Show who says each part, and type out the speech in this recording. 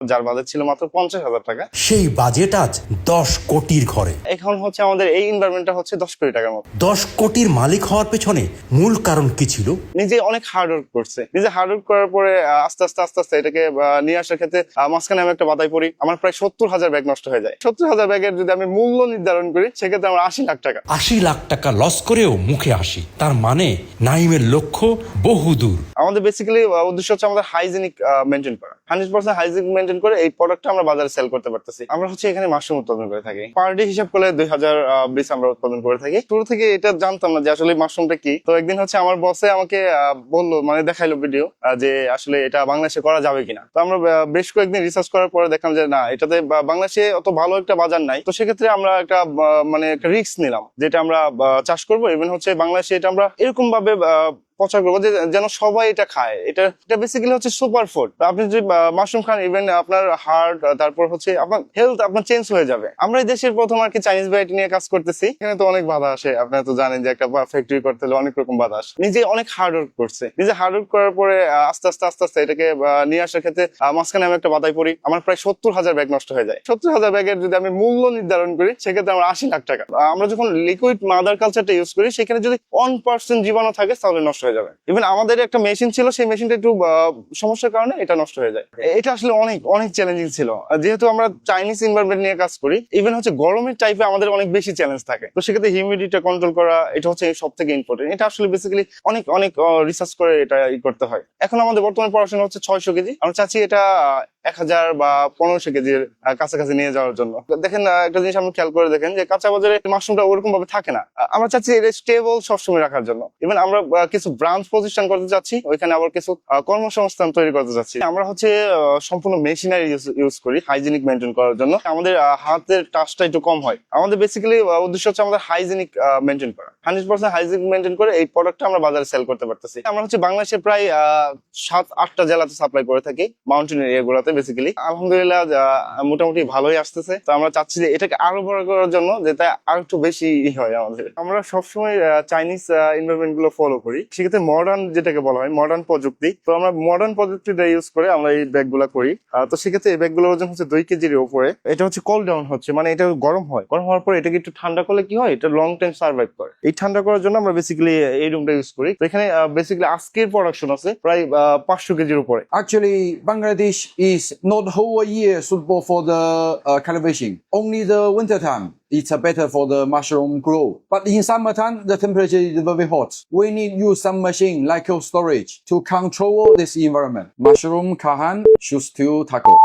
Speaker 1: যার বাজেট ছিল মাত্র 50,000 টাকা,
Speaker 2: সেই বাজেট আজ 10 কোটির ঘরে।
Speaker 1: এখন হচ্ছে আমাদের এই এনভায়রনমেন্টটা হচ্ছে 10 কোটি টাকার মতো।
Speaker 2: 10 কোটির মালিক হওয়ার পেছনে মূল কারণ কি ছিল?
Speaker 1: নিজে অনেক হার্ডওয়ার্ক করছে, নিজে হার্ডওয়ার্ক করার পরে আস্তে আস্তে এটাকে নিয়ে আসার ক্ষেত্রে মাঝখানে আমি একটা বাধায় পড়ি। আমার প্রায় 70,000 ব্যাগ নষ্ট হয়ে যায়। 70,000 ব্যাগের যদি আমি মূল্য নির্ধারণ করি সেক্ষেত্রে আমার 80 লাখ টাকা।
Speaker 2: 80 লাখ টাকা লস করেও মুখে হাসি, তার মানে নাইমের লক্ষ্য বহুদূর।
Speaker 1: আমাদের বেসিক্যালি উদ্দেশ্য হচ্ছে আমাদের হাইজেনিক মেনটেন করা, 100% হাইজেনিক মেনটেন করে এই প্রোডাক্টটা আমরা বাজারে সেল করতে পারতেছি। আমরা হচ্ছে এখানে মাশরুম উৎপাদন করে থাকি, পার ডে হিসাব করলে 2000 বীজ আমরা উৎপাদন করে থাকি। শুরু থেকে এটা জানতাম না যে আসলে মাশরুমটা কি। তো একদিন হচ্ছে আমার বসে আমাকে বললো, মানে দেখাইলো ভিডিও, যে আসলে এটা বাংলাদেশে করা যাবে কিনা। তো আমরা বেশ কয়েকদিন রিসার্চ করার পরে দেখলাম যে না, এটাতে বাংলাদেশে অত ভালো একটা বাজার নাই। তো সেক্ষেত্রে আমরা একটা মানে একটা রিস্ক নিলাম, যেটা আমরা চাষ করবো। ইভেন হচ্ছে বাংলাদেশে এটা আমরা এরকম ভাবে প্রচার করবো যেন সবাই এটা খায়। এটা বেসিক্যালি হচ্ছে সুপার ফুড। আপনি যদি মাশরুম খান, ইভেন আপনার হার্ট, তারপর হচ্ছে আপনার হেলথ আপনার চেঞ্জ হয়ে যাবে। আমরা এই দেশের প্রথম আর কি চাইনিজ ভ্যারাইটি নিয়ে কাজ করতেছি। এখানে তো অনেক বাধা আসে, আপনারা তো জানেন যে একটা ফ্যাক্টরি করতে হলে অনেক রকম বাধা আসে। নিজে অনেক হার্ডওয়ার্ক করছে, নিজে হার্ডওয়ার্ক করার পরে আস্তে আস্তে এটাকে নিয়ে আসার ক্ষেত্রে মাঝখানে আমি একটা বাধায় পড়ি। আমার প্রায় 70,000 ব্যাগ নষ্ট হয়ে যায়। 70,000 ব্যাগের যদি আমি মূল্য নির্ধারণ করি সেক্ষেত্রে আমার 80 লাখ টাকা। আমরা যখন লিকুইড মাদার কালচারটা ইউজ করি সেখানে যদি 1% জীবাণু থাকে তাহলে নষ্ট হয়ে যাবে। ইভেন আমাদের একটা মেশিন ছিল, সেই মেশিনটা একটু সমস্যার কারণে এটা নষ্ট হয়ে যায়। এটা আসলে অনেক চ্যালেঞ্জিং ছিল, যেহেতু আমরা চাইনিজ এনভায়রনমেন্ট নিয়ে কাজ করি। ইভেন হচ্ছে গরমের টাইপে আমাদের অনেক বেশি চ্যালেঞ্জ থাকে। তো সেক্ষেত্রে হিউমিডিটিটা কন্ট্রোল করা, এটা হচ্ছে সব থেকে ইম্পর্টেন্ট। এটা আসলে বেসিক্যালি অনেক রিসার্চ করে এটা করতে হয়। এখন আমাদের বর্তমানে পড়াশোনা হচ্ছে 600 কেজি। আমরা চাচ্ছি এটা 1000 বা 1500 কেজির কাছাকাছি নিয়ে যাওয়ার জন্য। দেখেন একটা জিনিস আপনি খেয়াল করে দেখেন যে কাঁচা বাজারে মাশরুমটা ওরকম ভাবে থাকে না। আমরা চাচ্ছি এটা স্টেবল সবসময় রাখার জন্য। ইভেন আমরা কিছু ব্রাঞ্চ প্রতিষ্ঠান করতে চাচ্ছি, ওইখানে আবার কিছু কর্মসংস্থান তৈরি করতে চাচ্ছি। আমরা হচ্ছে সম্পূর্ণ মেশিনারি ইউজ করি হাইজেনিক মেনটেন করার জন্য। আমাদের হাতের টাচটা একটু কম হয়। আমাদের বেসিক্যালি উদ্দেশ্য হচ্ছে আমাদের হাইজেনিক মেনটেন করা, 100% হাইজেনিক মেনটেন করে এই প্রোডাক্টটা আমরা বাজারে সেল করতে পারতেছি। আমরা হচ্ছে বাংলাদেশের প্রায় 7-8টা জেলাতে সাপ্লাই করে থাকি, মাউন্টেন এরিয়া গুলোতে। বেসিক্যালি আলহামদুলিল্লাহ মোটামুটি ভালোই আসতেছে। তো আমরা চাচ্ছি যে এটাকে আরো বড় করার জন্য, যেটা আরো একটু বেশি হয় আমাদের। আমরা সবসময় চাইনিজ এনভায়রনমেন্ট গুলো ফলো করি। সেক্ষেত্রে মডার্ন যেটাকে বলা হয় মডার্ন প্রযুক্তি, তো আমরা মডার্ন প্রযুক্তিটা ইউজ করে আমরা এই ব্যাগ গুলা করি। তো সেক্ষেত্রে এই ব্যাগ গুলোর ওজন হচ্ছে 2 কেজির উপরে। এটা হচ্ছে কোল্ড ডাউন হচ্ছে, মানে এটা গরম হয়, গরম হওয়ার পর এটাকে একটু ঠান্ডা করলে কি হয়, এটা লং টাইম সার্ভাইভ করে। এই ঠান্ডা করার জন্য আমরা বেসিক্যালি এই রুমটা ইউজ করি। তো এখানে বেসিক্যালি আজকের প্রোডাকশন আছে প্রায় 500 কেজির উপরে।
Speaker 3: Actually, Bangladesh is not whole year suitable for the cultivation. Only the winter time it's better for the mushroom grow. But in summertime, the temperature is very hot. We need use some machine like cold storage to control this environment. Mushroom Kahan choose to tackle.